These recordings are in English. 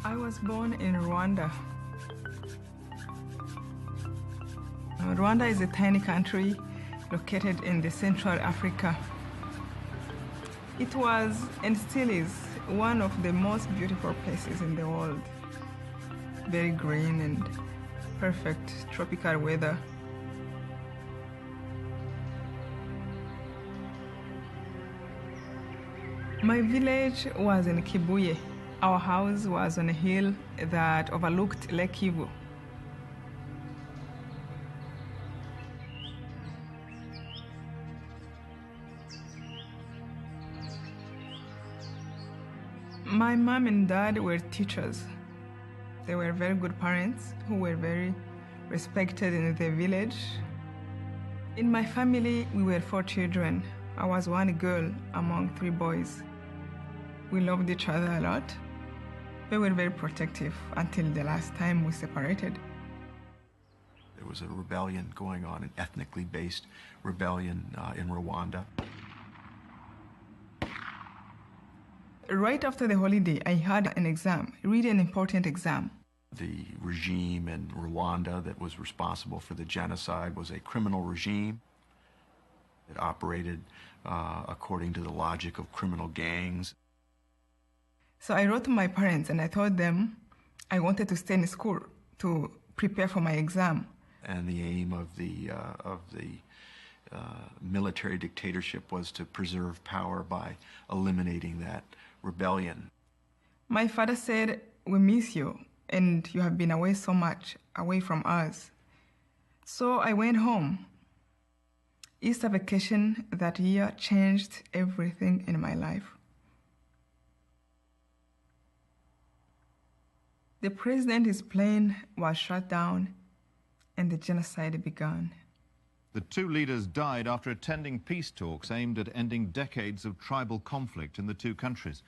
I was born in Rwanda. Rwanda is a tiny country located in the Central Africa. It was and still is one of the most beautiful places in the world. Very green and perfect tropical weather. My village was in Kibuye. Our house was on a hill that overlooked Lake Kivu. My mom and dad were teachers. They were very good parents who were very respected in the village. In my family, we were 4 children. I was one girl among 3 boys. We loved each other a lot. We were very protective until the last time we separated. There was a rebellion going on, an ethnically based rebellion in Rwanda. Right after the holiday, I had an exam, really an important exam. The regime in Rwanda that was responsible for the genocide was a criminal regime. It operated according to the logic of criminal gangs. So I wrote to my parents and I told them I wanted to stay in school to prepare for my exam. And the aim of the military dictatorship was to preserve power by eliminating that rebellion. My father said, "We miss you, and you have been away so much, away from us." So I went home. Easter vacation that year changed everything in my life. The president's plane was shut down, and the genocide began. The 2 leaders died after attending peace talks aimed at ending decades of tribal conflict in the 2 countries.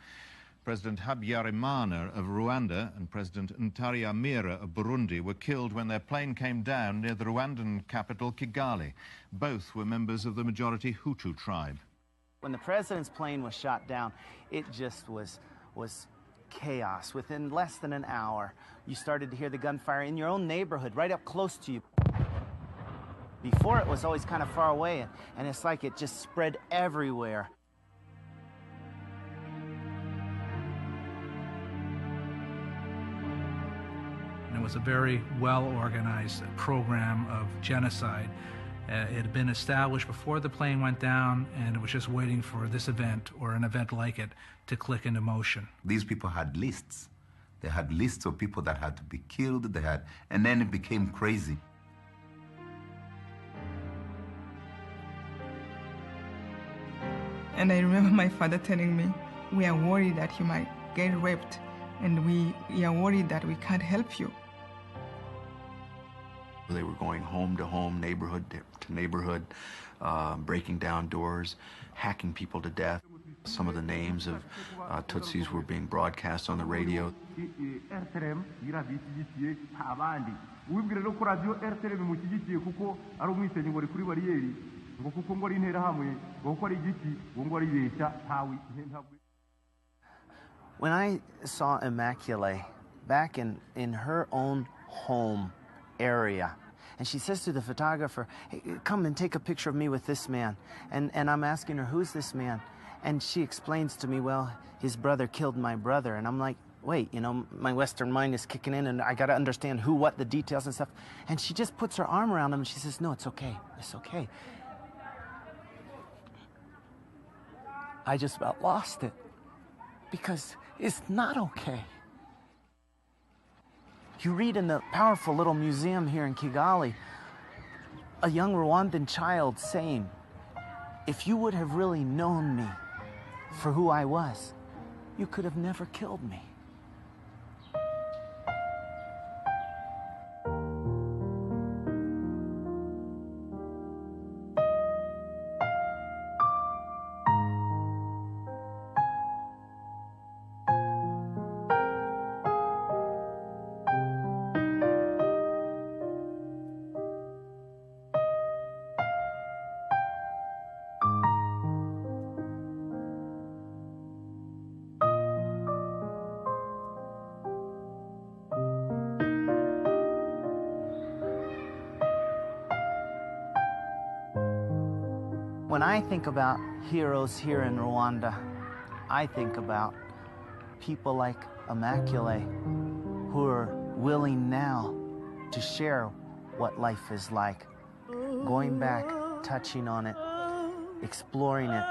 President Habyarimana of Rwanda and President Ntaryamira of Burundi were killed when their plane came down near the Rwandan capital, Kigali. Both were members of the majority Hutu tribe. When the president's plane was shot down, it just was chaos. Within less than an hour, you started to hear the gunfire in your own neighborhood, right up close to you. Before, it was always kind of far away, and it's like it just spread everywhere. And it was a very well-organized program of genocide. It had been established before the plane went down, and it was just waiting for this event or an event like it to click into motion. These people had lists. They had lists of people that had to be killed. And then it became crazy. And I remember my father telling me, "We are worried that you might get raped, and we are worried that we can't help you." They were going home to home, neighborhood to neighborhood, breaking down doors, hacking people to death. Some of the names of Tutsis were being broadcast on the radio. When I saw Immaculée back in her own home area, and she says to the photographer, "Hey, come and take a picture of me with this man." And I'm asking her, "Who's this man?" And she explains to me, "Well, his brother killed my brother." And I'm like, wait, my Western mind is kicking in, and I got to understand who, what, the details and stuff. And she just puts her arm around him, and she says, "No, it's okay. It's okay." I just about lost it, because it's not okay. You read in the powerful little museum here in Kigali, a young Rwandan child saying, "If you would have really known me for who I was, you could have never killed me." When I think about heroes here in Rwanda, I think about people like Immaculée who are willing now to share what life is like, going back, touching on it, exploring it.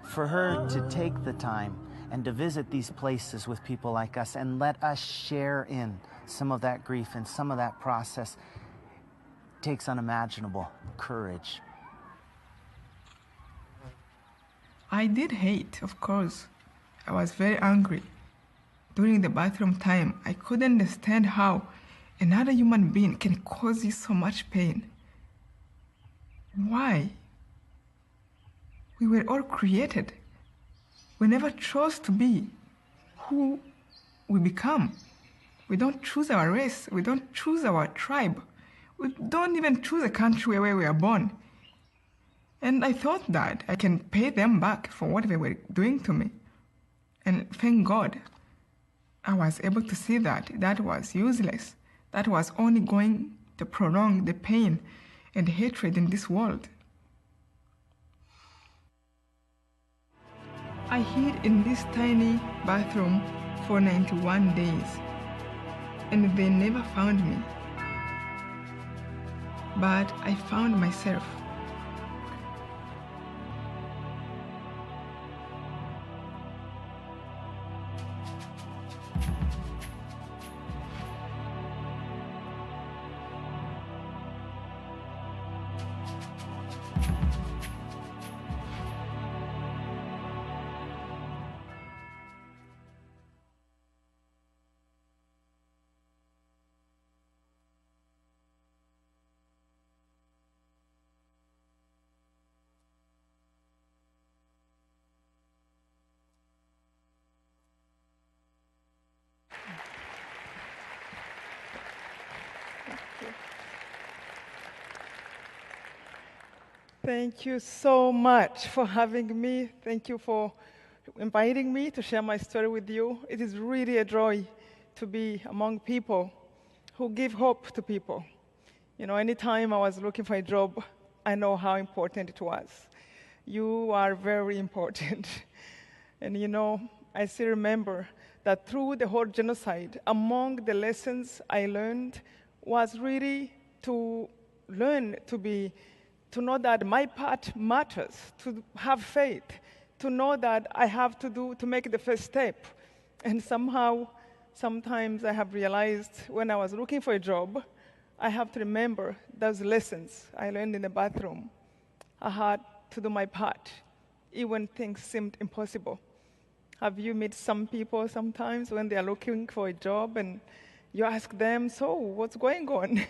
For her to take the time and to visit these places with people like us and let us share in some of that grief and some of that process takes unimaginable courage. I did hate, of course. I was very angry. During the bathroom time, I couldn't understand how another human being can cause you so much pain. Why? We were all created. We never chose to be who we become. We don't choose our race. We don't choose our tribe. We don't even choose a country where we are born. And I thought that I can pay them back for what they were doing to me. And thank God, I was able to see that that was useless. That was only going to prolong the pain and hatred in this world. I hid in this tiny bathroom for 91 days, and they never found me. But I found myself. Thank you so much for having me. Thank you for inviting me to share my story with you. It is really a joy to be among people who give hope to people. You know, anytime I was looking for a job, I know how important it was. You are very important. And you know, I still remember that through the whole genocide, among the lessons I learned was really to learn to know that my part matters, to have faith, to know that I have to make the first step. And somehow, sometimes I have realized when I was looking for a job, I have to remember those lessons I learned in the bathroom. I had to do my part, even when things seemed impossible. Have you met some people sometimes when they are looking for a job and you ask them, so what's going on?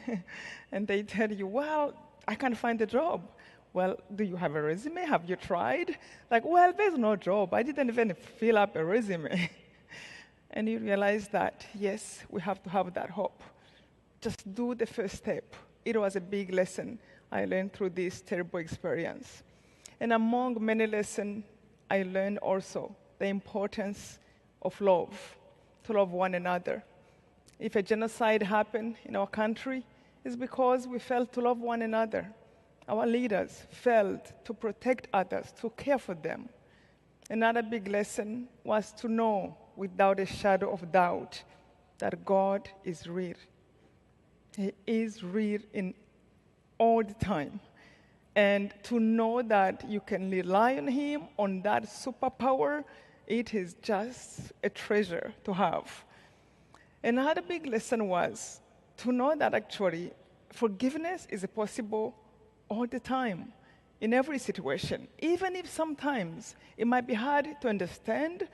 And they tell you, well, I can't find a job. Well, do you have a resume? Have you tried? Like, well, there's no job. I didn't even fill up a resume. And you realize that, yes, we have to have that hope. Just do the first step. It was a big lesson I learned through this terrible experience. And among many lessons, I learned also the importance of love, to love one another. If a genocide happened in our country, it's because we failed to love one another. Our leaders failed to protect others, to care for them. Another big lesson was to know without a shadow of doubt that God is real. He is real in all the time. And to know that you can rely on Him, on that superpower, it is just a treasure to have. Another big lesson was to know that actually forgiveness is possible all the time, in every situation, even if sometimes it might be hard to understand,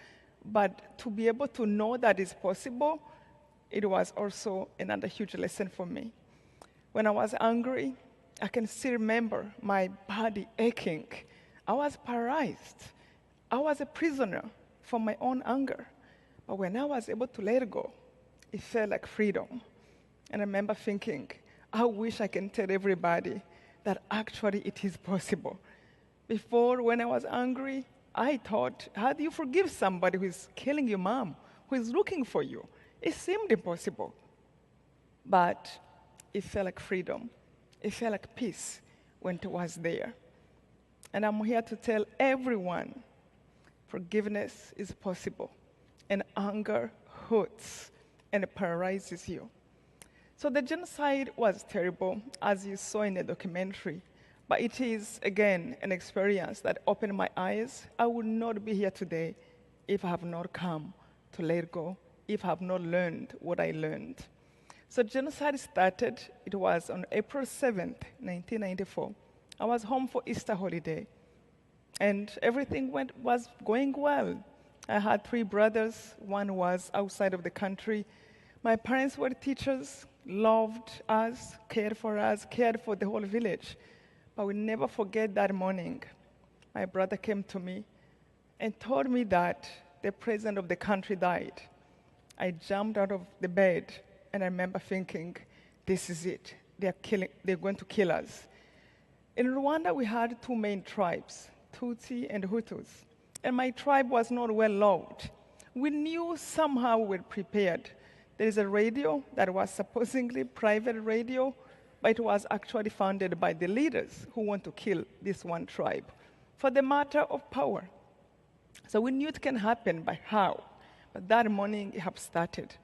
but to be able to know that it's possible, it was also another huge lesson for me. When I was angry, I can still remember my body aching. I was paralyzed. I was a prisoner for my own anger. But when I was able to let go, it felt like freedom. And I remember thinking, I wish I can tell everybody that actually it is possible. Before, when I was angry, I thought, how do you forgive somebody who is killing your mom, who is looking for you? It seemed impossible. But it felt like freedom. It felt like peace when it was there. And I'm here to tell everyone forgiveness is possible, and anger hurts and paralyzes you. So the genocide was terrible, as you saw in the documentary, but it is, again, an experience that opened my eyes. I would not be here today if I have not come to let go, if I have not learned what I learned. So genocide started, it was on April 7th, 1994. I was home for Easter holiday, and everything was going well. I had 3 brothers. One was outside of the country. My parents were teachers, loved us, cared for the whole village. But we never forget that morning. My brother came to me and told me that the president of the country died. I jumped out of the bed, and I remember thinking, this is it. They're going to kill us. In Rwanda, we had 2 main tribes, Tutsi and Hutus. And my tribe was not well loved. We knew somehow we were prepared. There is a radio that was supposedly private radio, but it was actually founded by the leaders who want to kill this one tribe for the matter of power. So we knew it can happen, but how? But that morning it had started.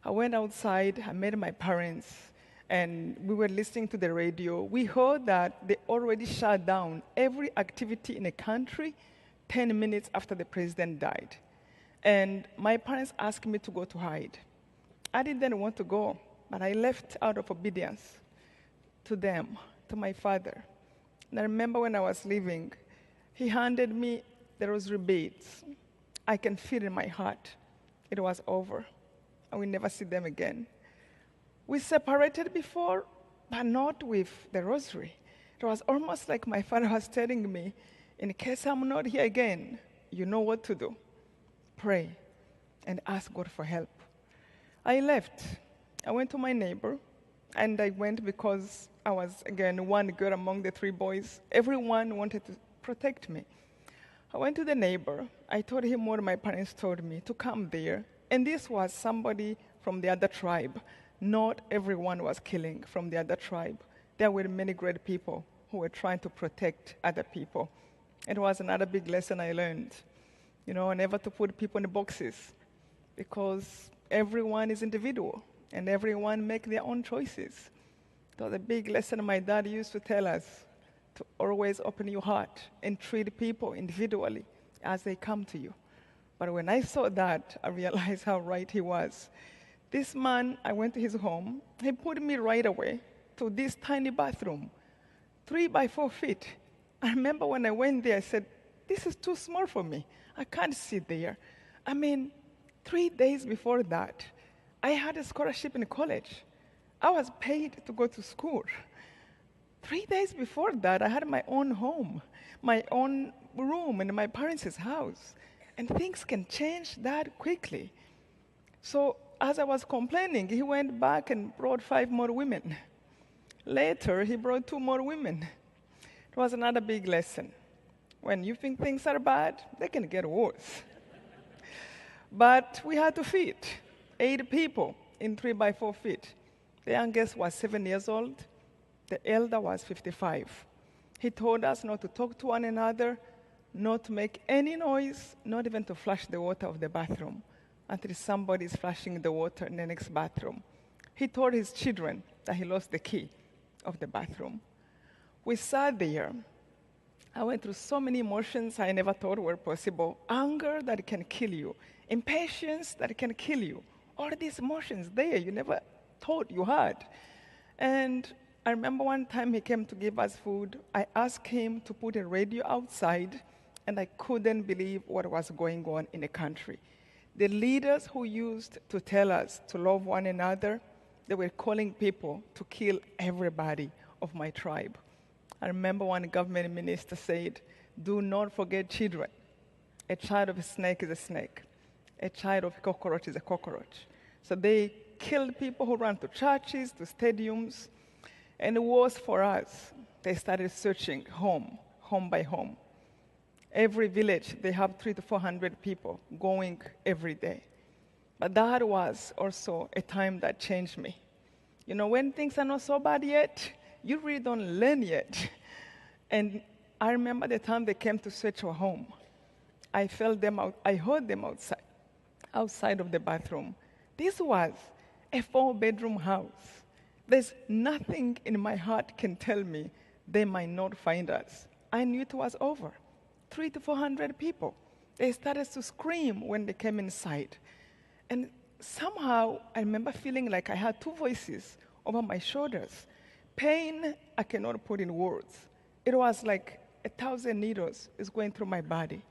I went outside, I met my parents, and we were listening to the radio. We heard that they already shut down every activity in the country 10 minutes after the president died. And my parents asked me to go to hide. I didn't want to go, but I left out of obedience to them, to my father. And I remember when I was leaving, he handed me the rosary beads. I can feel in my heart it was over. I will never see them again. We separated before, but not with the rosary. It was almost like my father was telling me, in case I'm not here again, you know what to do. Pray and ask God for help. I left. I went to my neighbor, and I went because I was, again, one girl among the 3 boys. Everyone wanted to protect me. I went to the neighbor. I told him what my parents told me, to come there. And this was somebody from the other tribe. Not everyone was killing from the other tribe. There were many great people who were trying to protect other people. It was another big lesson I learned. Never to put people in boxes, because everyone is individual and everyone make their own choices. That was a big lesson my dad used to tell us, to always open your heart and treat people individually as they come to you. But when I saw that, I realized how right he was. This man, I went to his home. He put me right away to this tiny bathroom, 3 by 4 feet. I remember when I went there, I said, this is too small for me. I can't sit there. 3 days before that, I had a scholarship in college. I was paid to go to school. 3 days before that, I had my own home, my own room in my parents' house. And things can change that quickly. So as I was complaining, he went back and brought 5 more women. Later, he brought 2 more women. It was another big lesson. When you think things are bad, they can get worse. But we had to feed 8 people in 3 by 4 feet. The youngest was 7 years old. The elder was 55. He told us not to talk to one another, not to make any noise, not even to flush the water of the bathroom until somebody is flushing the water in the next bathroom. He told his children that he lost the key of the bathroom. We sat there. I went through so many emotions I never thought were possible. Anger that can kill you. Impatience that can kill you. All these emotions there you never thought you had. And I remember one time he came to give us food. I asked him to put a radio outside, and I couldn't believe what was going on in the country. The leaders who used to tell us to love one another, they were calling people to kill everybody of my tribe. I remember one government minister said, do not forget children. A child of a snake is a snake. A child of a cockroach is a cockroach. So they killed people who ran to churches, to stadiums. And it was for us. They started searching home by home. Every village, they have 300 to 400 people going every day. But that was also a time that changed me. When things are not so bad yet, you really don't learn yet. And I remember the time they came to search our home. I felt them out. I heard them outside of the bathroom. This was a 4-bedroom house. There's nothing in my heart can tell me they might not find us. I knew it was over. 300 to 400 people. They started to scream when they came inside. And somehow, I remember feeling like I had 2 voices over my shoulders. Pain I cannot put in words. It was like 1,000 needles is going through my body.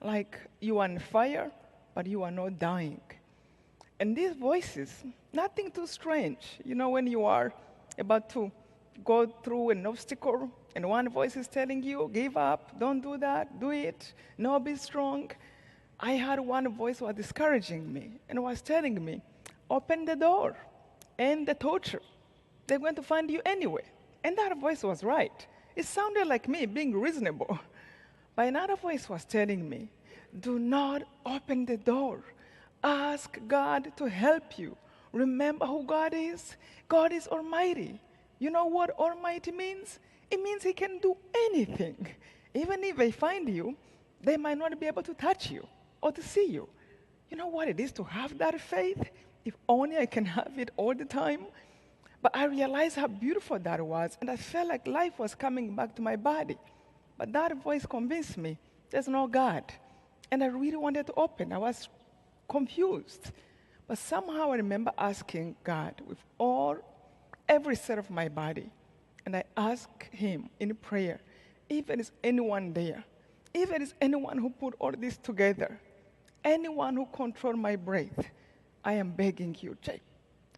Like you are on fire, but you are not dying. And these voices, nothing too strange. You know, when you are about to go through an obstacle, and one voice is telling you, give up, don't do that, do it, no, be strong. I had one voice was discouraging me and was telling me, open the door, end the torture. They're going to find you anyway. And that voice was right. It sounded like me being reasonable. But another voice was telling me, do not open the door. Ask God to help you. Remember who God is? God is almighty. You know what almighty means? It means he can do anything. Even if they find you, they might not be able to touch you or to see you. You know what it is to have that faith? If only I can have it all the time. But I realized how beautiful that was, and I felt like life was coming back to my body. But that voice convinced me there's no God. And I really wanted to open. I was confused. But somehow I remember asking God with every cell of my body. And I asked him in prayer, if there is anyone there, if there is anyone who put all this together, anyone who control my breath, I am begging you,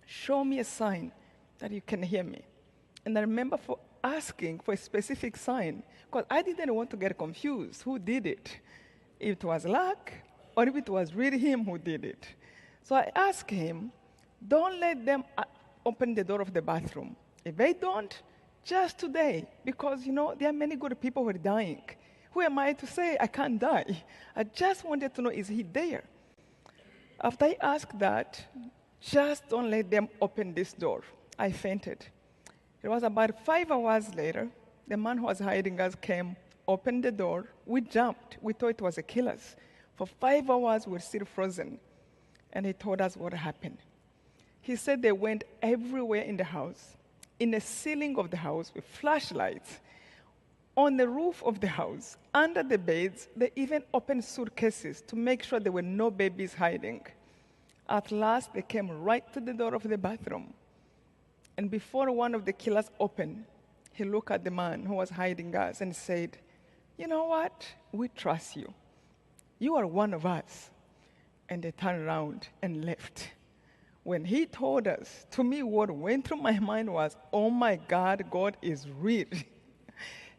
show me a sign that you can hear me. And I remember for asking for a specific sign, because I didn't want to get confused. Who did it? If it was luck, or if it was really him who did it. So I asked him, don't let them open the door of the bathroom. If they don't, just today, because, you know, there are many good people who are dying. Who am I to say I can't die? I just wanted to know, is he there? After I asked that, just don't let them open this door. I fainted. It was about 5 hours later, the man who was hiding us came, opened the door. We jumped. We thought it was a killer's. For 5 hours, we were still frozen. And he told us what happened. He said they went everywhere in the house, in the ceiling of the house with flashlights, on the roof of the house, under the beds. They even opened suitcases to make sure there were no babies hiding. At last, they came right to the door of the bathroom. And before one of the killers opened, he looked at the man who was hiding us and said, you know what? We trust you. You are one of us. And they turned around and left. When he told us, to me, what went through my mind was, oh my God, God is real.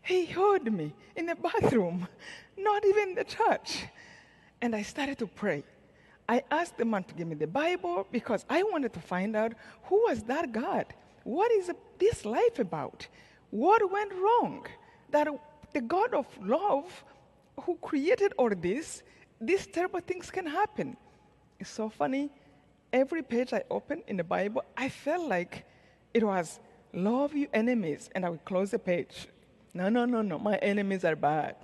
He heard me in the bathroom, not even in the church. And I started to pray. I asked the man to give me the Bible because I wanted to find out who was that God? What is this life about? What went wrong? That the God of love who created all this, these terrible things can happen. It's so funny. Every page I opened in the Bible, I felt like it was love your enemies, and I would close the page. No, my enemies are bad.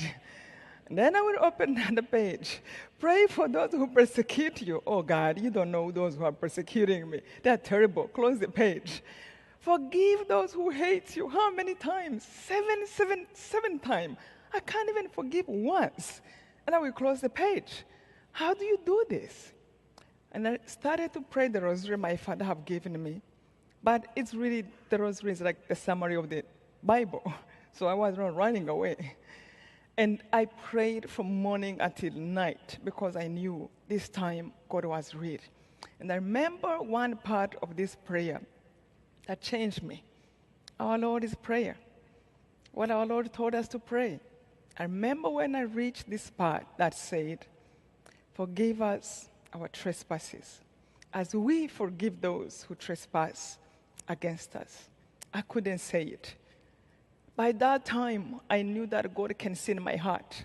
And then I would open another page. Pray for those who persecute you. Oh God, you don't know those who are persecuting me. They're terrible. Close the page. Forgive those who hate you. How many times? Seven times. I can't even forgive once. And I will close the page. How do you do this? And I started to pray the rosary my father have given me. But it's really, the rosary is like the summary of the Bible. So I was not running away. And I prayed from morning until night because I knew this time God was real. And I remember one part of this prayer that changed me. Our Lord's Prayer. What our Lord told us to pray. I remember when I reached this part that said, forgive us our trespasses, as we forgive those who trespass against us. I couldn't say it. By that time, I knew that God can see in my heart.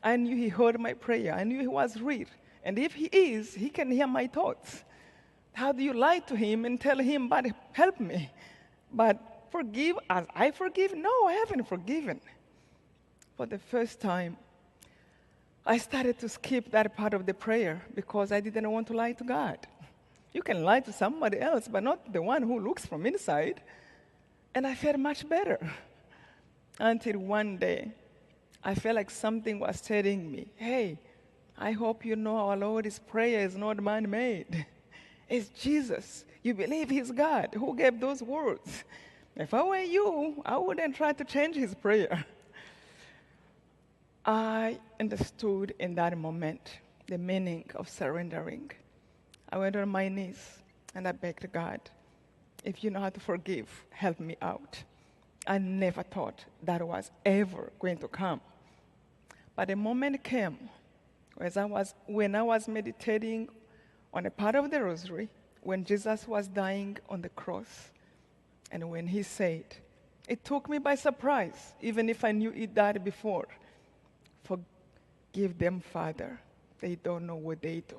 I knew he heard my prayer. I knew he was real. And if he is, he can hear my thoughts. How do you lie to him and tell him, but help me? But forgive as I forgive? No, I haven't forgiven. For the first time, I started to skip that part of the prayer because I didn't want to lie to God. You can lie to somebody else, but not the one who looks from inside. And I felt much better. Until one day, I felt like something was telling me, hey, I hope you know our Lord's prayer is not man-made. It's Jesus. You believe he's God. Who gave those words? If I were you, I wouldn't try to change his prayer. I understood in that moment the meaning of surrendering. I went on my knees and I begged God, if you know how to forgive, help me out. I never thought that was ever going to come. But the moment came when I was meditating on a part of the rosary, when Jesus was dying on the cross, and when he said, it took me by surprise, even if I knew he died before, forgive them, Father, they don't know what they do.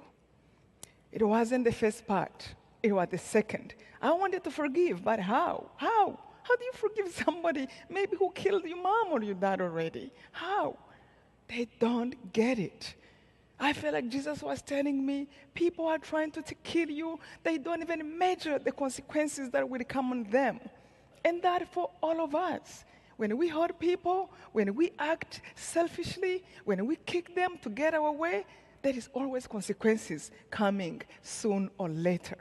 It wasn't the first part, it was the second. I wanted to forgive, but how? How? How do you forgive somebody maybe who killed your mom or your dad already? How? They don't get it. I felt like Jesus was telling me, people are trying to kill you. They don't even measure the consequences that will come on them. And that for all of us. When we hurt people, when we act selfishly, when we kick them to get our way, there is always consequences coming soon or later.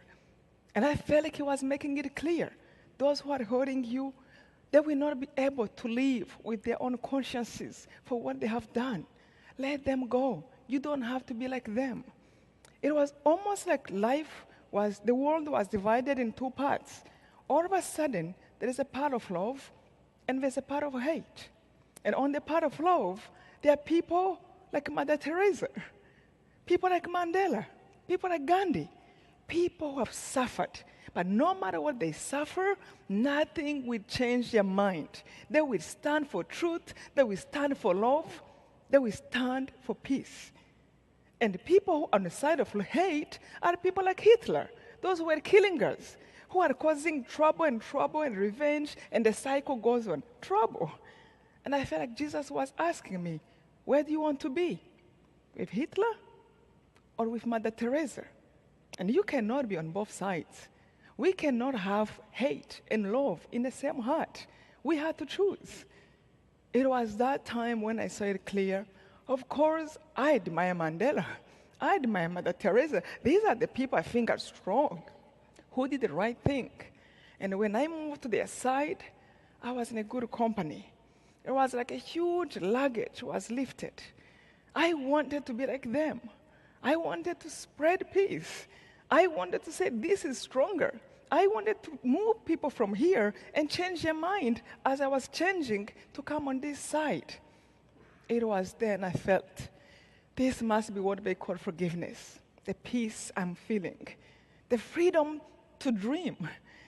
And I felt like he was making it clear. Those who are hurting you, they will not be able to live with their own consciences for what they have done. Let them go. You don't have to be like them. It was almost like the world was divided in two parts. All of a sudden, there is a part of love and there's a part of hate. And on the part of love, there are people like Mother Teresa, people like Mandela, people like Gandhi, people who have suffered. But no matter what they suffer, nothing will change their mind. They will stand for truth, they will stand for love, they will stand for peace. And the people on the side of hate are people like Hitler, those who were killing us, who are causing trouble and revenge, and the cycle goes on. Trouble. And I felt like Jesus was asking me, where do you want to be? With Hitler or with Mother Teresa? And you cannot be on both sides. We cannot have hate and love in the same heart. We had to choose. It was that time when I saw it clear. Of course, I admire Mandela. I admire Mother Teresa. These are the people I think are strong, who did the right thing. And when I moved to their side, I was in a good company. It was like a huge luggage was lifted. I wanted to be like them. I wanted to spread peace. I wanted to say, this is stronger. I wanted to move people from here and change their mind as I was changing to come on this side. It was then I felt, this must be what they call forgiveness, the peace I'm feeling, the freedom to dream.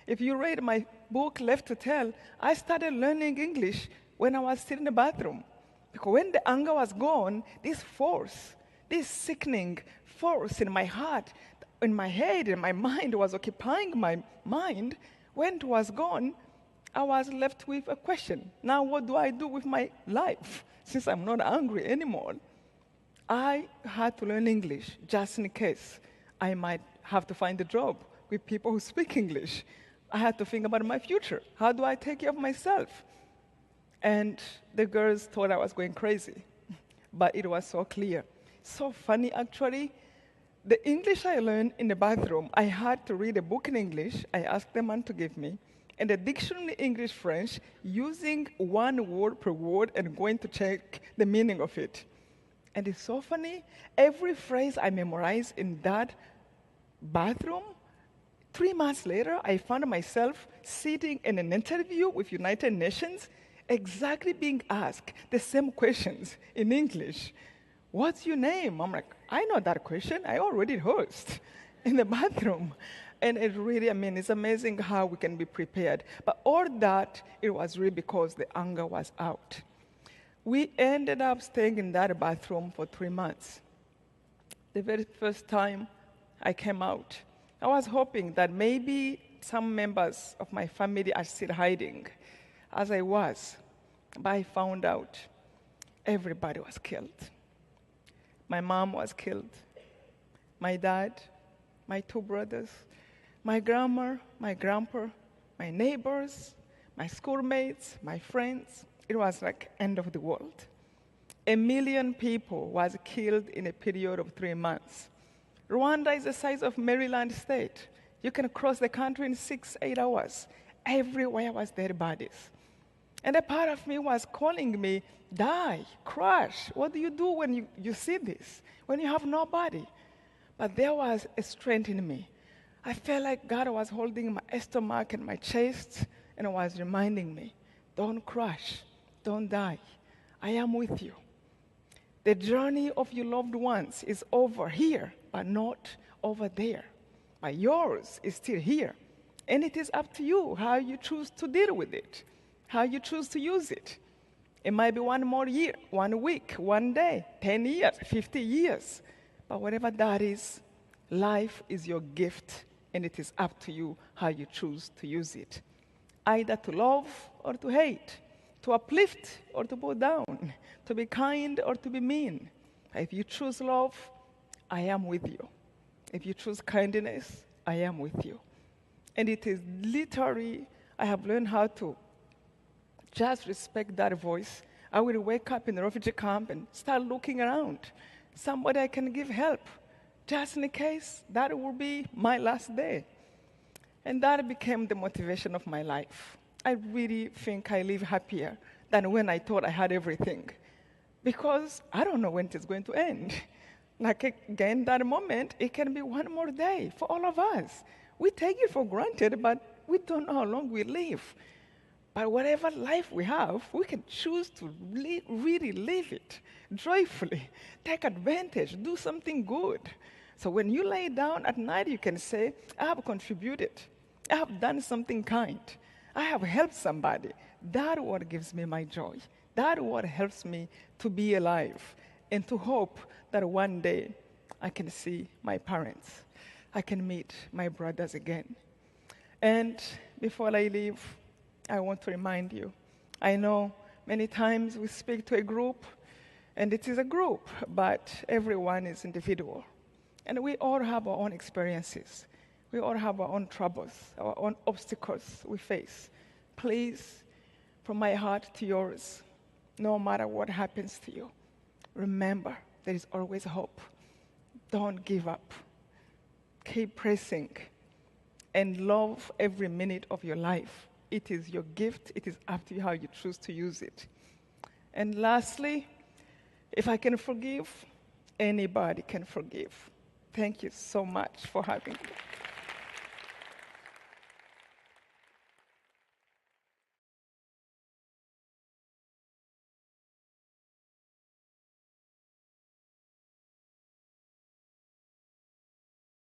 If you read my book, Left to Tell, I started learning English when I was still in the bathroom. Because when the anger was gone, this force, this sickening force in my heart, in my head, in my mind was occupying my mind. When it was gone, I was left with a question. Now what do I do with my life since I'm not angry anymore? I had to learn English just in case I might have to find a job with people who speak English. I had to think about my future. How do I take care of myself? And the girls thought I was going crazy, but it was so clear. So funny, actually. The English I learned in the bathroom, I had to read a book in English. I asked the man to give me, and a dictionary English-French, using one word per word and going to check the meaning of it. And it's so funny. Every phrase I memorized in that bathroom, 3 months later, I found myself sitting in an interview with United Nations, exactly being asked the same questions in English. What's your name? I'm like, I know that question. I already host in the bathroom. And it really, it's amazing how we can be prepared. But all that, it was really because the anger was out. We ended up staying in that bathroom for 3 months. The very first time I came out, I was hoping that maybe some members of my family are still hiding, as I was. But I found out everybody was killed. My mom was killed. My dad, my two brothers, my grandma, my grandpa, my neighbors, my schoolmates, my friends. It was like end of the world. 1 million people was killed in a period of 3 months. Rwanda is the size of Maryland state. You can cross the country in 6-8 hours. Everywhere was dead bodies. And a part of me was calling me, die, crash. What do you do when you see this, when you have nobody? But there was a strength in me. I felt like God was holding my stomach and my chest and was reminding me, don't crash, don't die. I am with you. The journey of your loved ones is over here, but not over there. But yours is still here. And it is up to you how you choose to deal with it, how you choose to use it. It might be 1 more year, 1 week, 1 day, 10 years, 50 years. But whatever that is, life is your gift, and it is up to you how you choose to use it. Either to love or to hate, to uplift or to pull down, to be kind or to be mean. If you choose love, I am with you. If you choose kindness, I am with you. And it is literally, I have learned how to just respect that voice. I will wake up in the refugee camp and start looking around. Somebody I can give help, just in case that will be my last day. And that became the motivation of my life. I really think I live happier than when I thought I had everything. Because I don't know when it's going to end. Like again, that moment, it can be 1 more day for all of us. We take it for granted, but we don't know how long we live. But whatever life we have, we can choose to really live it joyfully, take advantage, do something good. So when you lay down at night, you can say, I have contributed. I have done something kind. I have helped somebody. That what gives me my joy. That what helps me to be alive and to hope that one day I can see my parents. I can meet my brothers again. And before I leave, I want to remind you, I know many times we speak to a group, and it is a group, but everyone is individual. And we all have our own experiences. We all have our own troubles, our own obstacles we face. Please, from my heart to yours, no matter what happens to you, remember there is always hope. Don't give up. Keep pressing and love every minute of your life. It is your gift. It is up to you how you choose to use it. And lastly, if I can forgive, anybody can forgive. Thank you so much for having me.